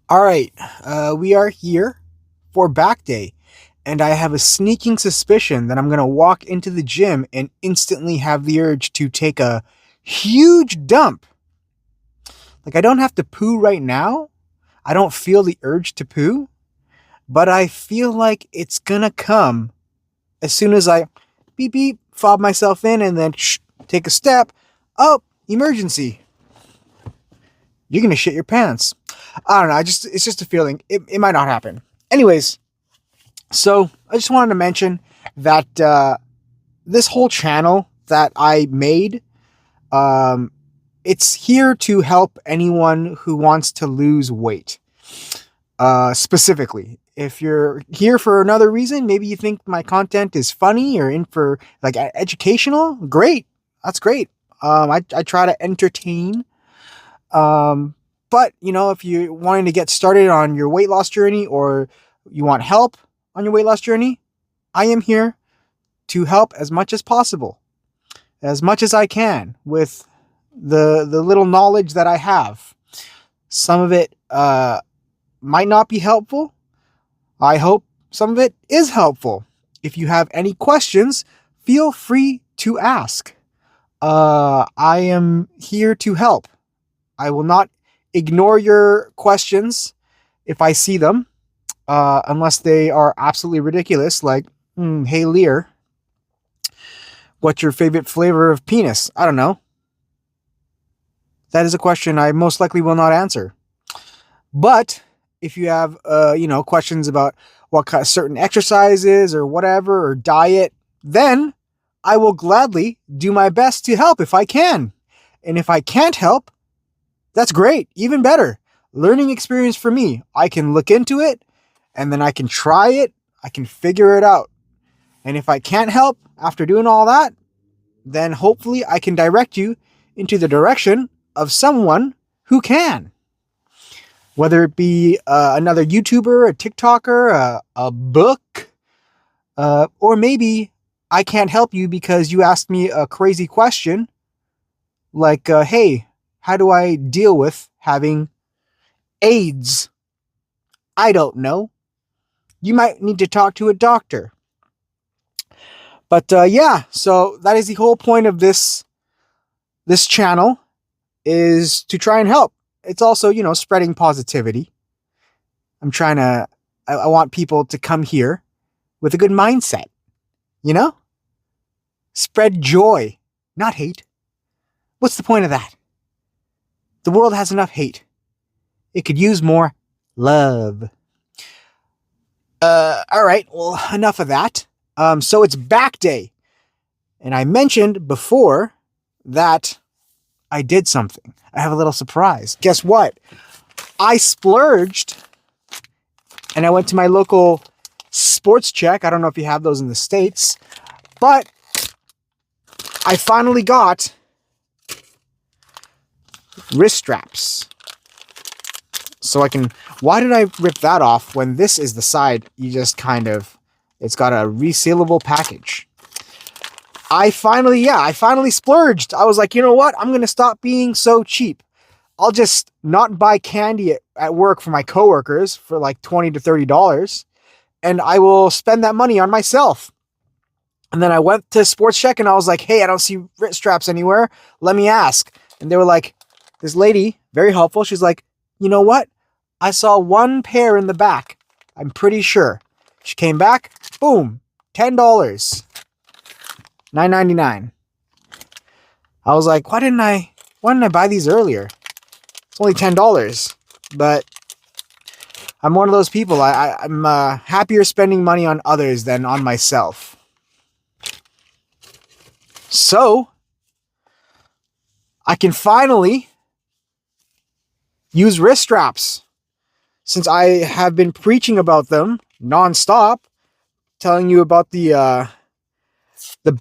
All right, we are here for back day, and I have a sneaking suspicion that I'm going to walk into the gym and instantly have the urge to take a huge dump. Like, I don't have to poo right now. I don't feel the urge to poo, but I feel like it's going to come as soon as I beep beep, fob myself in, and then take a step. Oh, emergency. You're going to shit your pants. I don't know. It's just a feeling. It might not happen. Anyways, so I just wanted to mention that this whole channel that I made, um, it's here to help anyone who wants to lose weight. Specifically, if you're here for another reason, maybe you think my content is funny or in for like educational, great. That's great. I try to entertain. But if you're wanting to get started on your weight loss journey or you want help on your weight loss journey, I am here to help as much as possible, as much as I can with the little knowledge that I have. Some of it might not be helpful. I hope some of it is helpful. If you have any questions, feel free to ask. I am here to help. I will not ignore your questions if I see them, unless they are absolutely ridiculous, like, hey, Lear, what's your favorite flavor of penis? I don't know. That is a question I most likely will not answer. But if you have, questions about what kind of certain exercises or whatever, or diet, then I will gladly do my best to help if I can. And if I can't help, that's great. Even better. Learning experience for me. I can look into it and then I can try it. I can figure it out. And if I can't help after doing all that, then hopefully I can direct you into the direction of someone who can. Whether it be another YouTuber, a TikToker, a book, or maybe I can't help you because you asked me a crazy question like, hey, how do I deal with having AIDS? I don't know. You might need to talk to a doctor. But yeah, so that is the whole point of this channel, is to try and help. It's also, spreading positivity. I want people to come here with a good mindset, Spread joy, not hate. What's the point of that? The world has enough hate. It could use more love. All right, well, enough of that. So it's back day. And I mentioned before that I did something. I have a little surprise. Guess what? I splurged and I went to my local sports check. I don't know if you have those in the States, but I finally got wrist straps. So I can, why did I rip that off when this is the side you just it's got a resealable package. I finally splurged. I was like, you know what? I'm going to stop being so cheap. I'll just not buy candy at work for my coworkers for like $20 to $30, and I will spend that money on myself. And then I went to Sports Check and I was like, hey, I don't see wrist straps anywhere. Let me ask. And they were like, this lady, very helpful. She's like, you know what? I saw one pair in the back. I'm pretty sure. She came back. Boom. $10. $9.99. I was like, why didn't I buy these earlier? It's only $10. But I'm one of those people. I'm happier spending money on others than on myself. So I can finally use wrist straps, since I have been preaching about them nonstop, telling you about the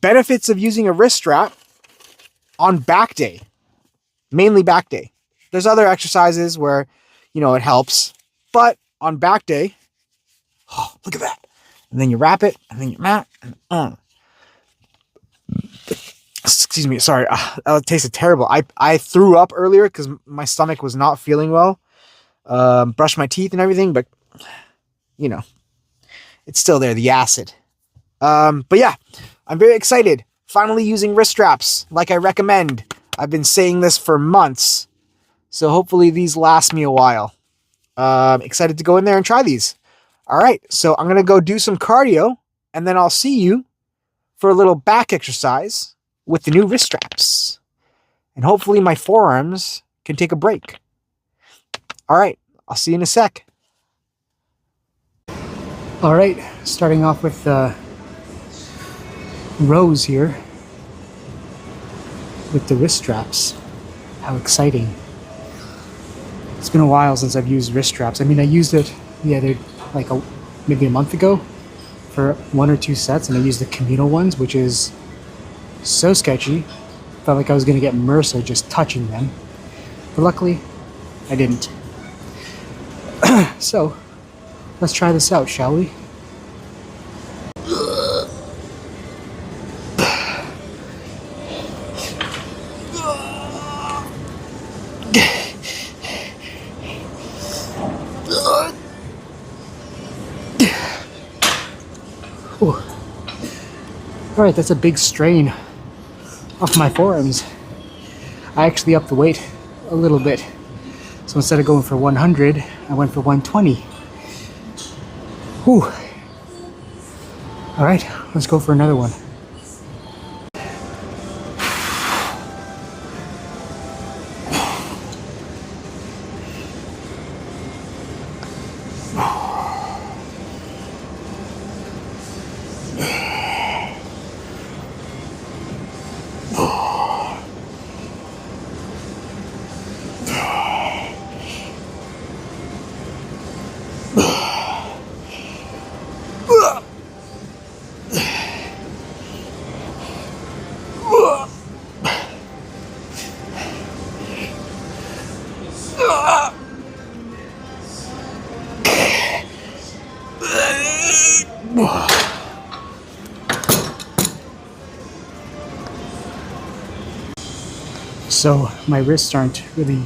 benefits of using a wrist strap on back day, mainly back day. There's other exercises where, it helps, but on back day, oh, look at that. And then you wrap it, and then you mat, and excuse me, sorry, that tasted terrible. I threw up earlier because my stomach was not feeling well. brush my teeth and everything, but you know, it's still there, the acid. But yeah, I'm very excited. Finally using wrist straps like I recommend. I've been saying this for months, so hopefully these last me a while. Excited to go in there and try these. All right, so I'm going to go do some cardio, and then I'll see you for a little back exercise with the new wrist straps. And hopefully my forearms can take a break. All right, I'll see you in a sec. All right, starting off with rows here with the wrist straps. How exciting. It's been a while since I've used wrist straps. I mean, I used it maybe a month ago for 1 or 2 sets, and I used the communal ones, which is so sketchy. Felt like I was going to get MRSA just touching them. But luckily, I didn't. So, let's try this out, shall we? Alright, that's a big strain off my forearms. I actually upped the weight a little bit. So instead of going for 100, I went for 120. Whew. Alright, let's go for another one. So my wrists aren't really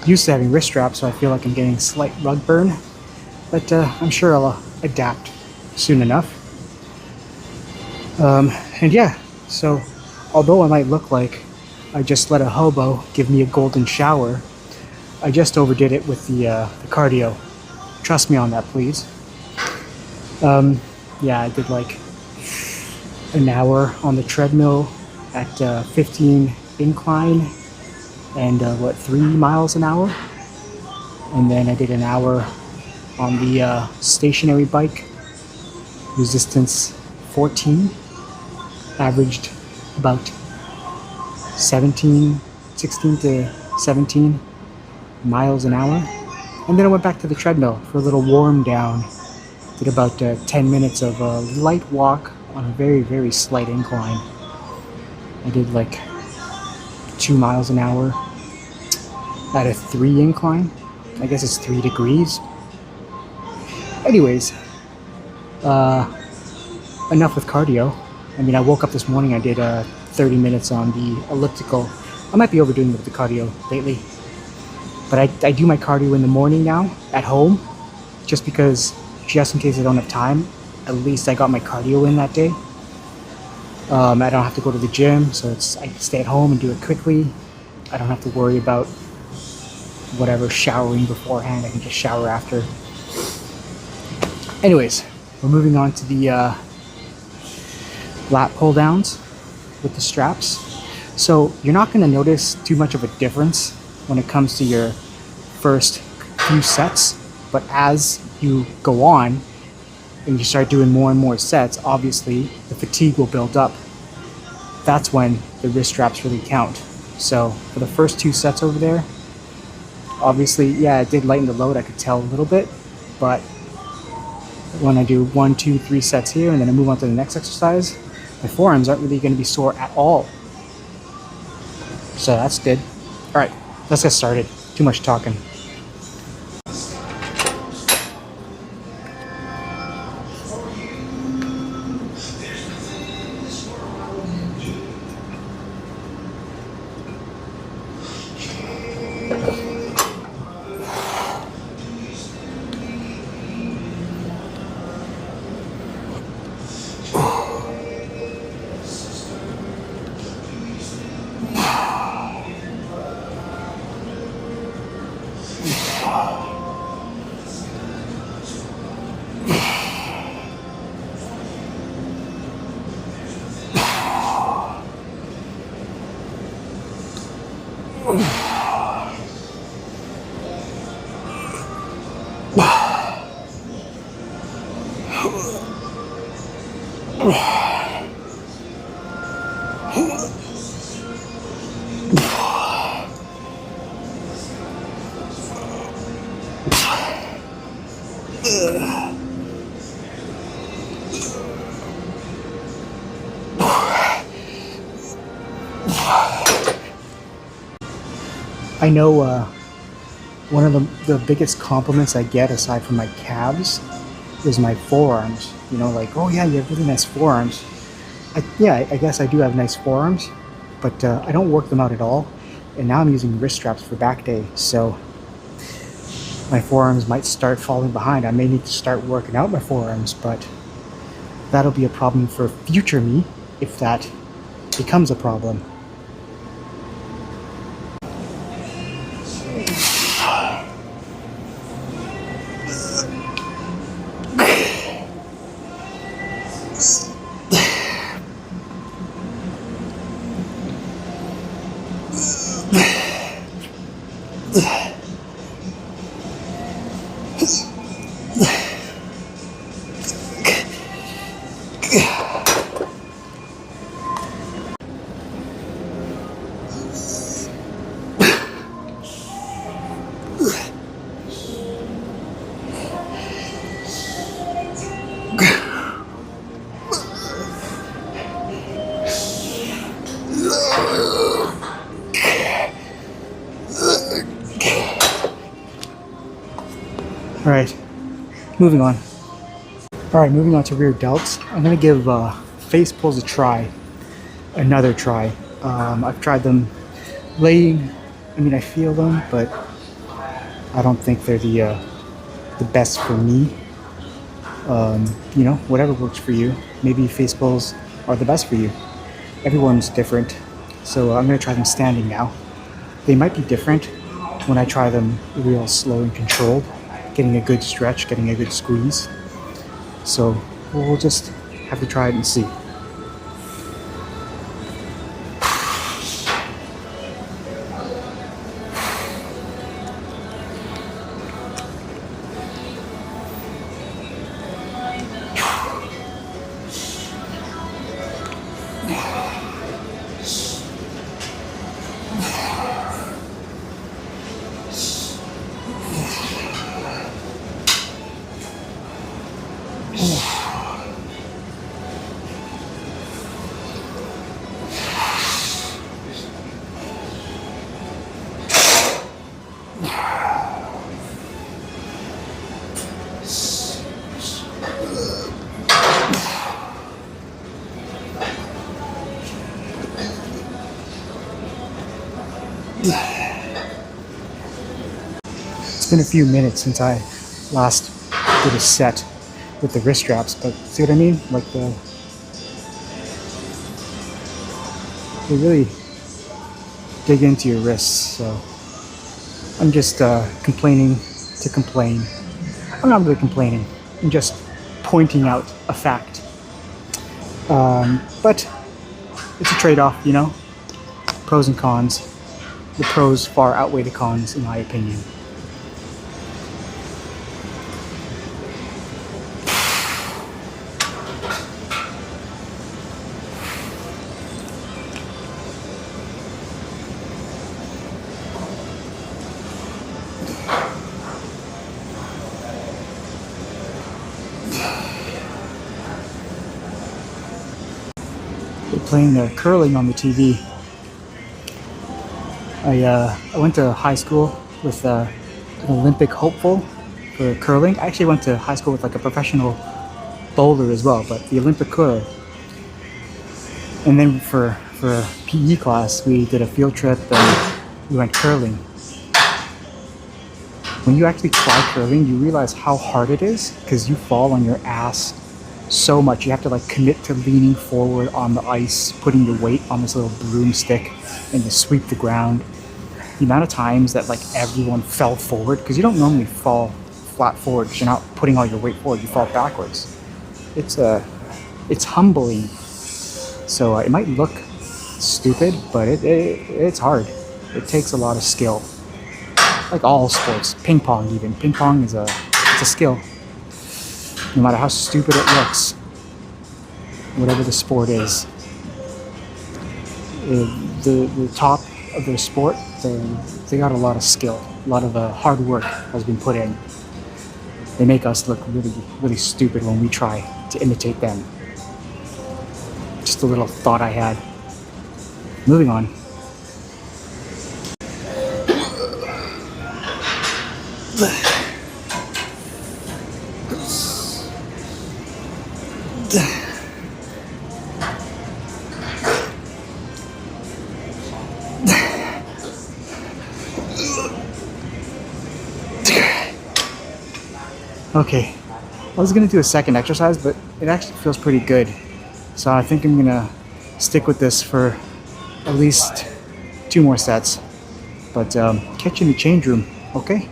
used to having wrist straps, so I feel like I'm getting slight rug burn, but I'm sure I'll adapt soon enough. And yeah, so although I might look like I just let a hobo give me a golden shower, I just overdid it with the cardio. Trust me on that, please. Yeah, I did like an hour on the treadmill at 15 incline and 3 miles an hour, and then I did an hour on the stationary bike, resistance 14, averaged about 16 to 17 miles an hour, and then I went back to the treadmill for a little warm down. Did about 10 minutes of a light walk on a very, very slight incline. I did like 2 miles an hour at a 3 incline. I guess it's 3 degrees. Anyways, enough with cardio. I mean, I woke up this morning, I did 30 minutes on the elliptical. I might be overdoing it with the cardio lately. But I do my cardio in the morning now, at home, just because, just in case I don't have time, at least I got my cardio in that day. I don't have to go to the gym, so I can stay at home and do it quickly. I don't have to worry about whatever showering beforehand. I can just shower after. Anyways, we're moving on to the lat pull downs with the straps. So you're not going to notice too much of a difference when it comes to your first few sets, but as you go on and you start doing more and more sets, obviously the fatigue will build up. That's when the wrist straps really count. So for the first 2 sets over there, obviously, yeah, it did lighten the load. I could tell a little bit, but when I do 1, 2, 3 sets here and then I move on to the next exercise, my forearms aren't really going to be sore at all. So that's good. All right, let's get started. Too much talking. I know one of the biggest compliments I get aside from my calves is my forearms. You know, like, oh yeah, you have really nice forearms. I guess I do have nice forearms, but I don't work them out at all. And now I'm using wrist straps for back day, so my forearms might start falling behind. I may need to start working out my forearms, but that'll be a problem for future me if that becomes a problem. All right, moving on. All right, moving on to rear delts. I'm gonna give face pulls a try, another try. I've tried them laying. I mean, I feel them, but I don't think they're the best for me. You know, whatever works for you. Maybe face pulls are the best for you. Everyone's different, so I'm gonna try them standing now. They might be different when I try them real slow and controlled, getting a good stretch, getting a good squeeze. So we'll just have to try it and see. It's been a few minutes since I last did a set with the wrist straps, but see what I mean? Like they really dig into your wrists, so I'm just complaining to complain. I'm not really complaining, I'm just pointing out a fact. But it's a trade-off, you know? Pros and cons. The pros far outweigh the cons, in my opinion. They're playing curling on the TV. I went to high school with an Olympic hopeful for curling. I actually went to high school with like a professional bowler as well, but the Olympic curler. And then for a PE class, we did a field trip and we went curling. When you actually try curling, you realize how hard it is because you fall on your ass so much. You have to like commit to leaning forward on the ice, putting your weight on this little broomstick, and you sweep the ground. the amount of times that like everyone fell forward, because you don't normally fall flat forward because you're not putting all your weight forward, you fall backwards. It's humbling. So it might look stupid, but it's hard. It takes a lot of skill. Like all sports, ping pong even. Ping pong is it's a skill. No matter how stupid it looks, whatever the sport is, the top of their sport, they got a lot of skill, a lot of hard work has been put in. They make us look really, really stupid when we try to imitate them. Just a little thought I had. Moving on. Okay, I was gonna do a second exercise, but it actually feels pretty good. So I think I'm gonna stick with this for at least 2 more sets. But catch you in the change room, okay?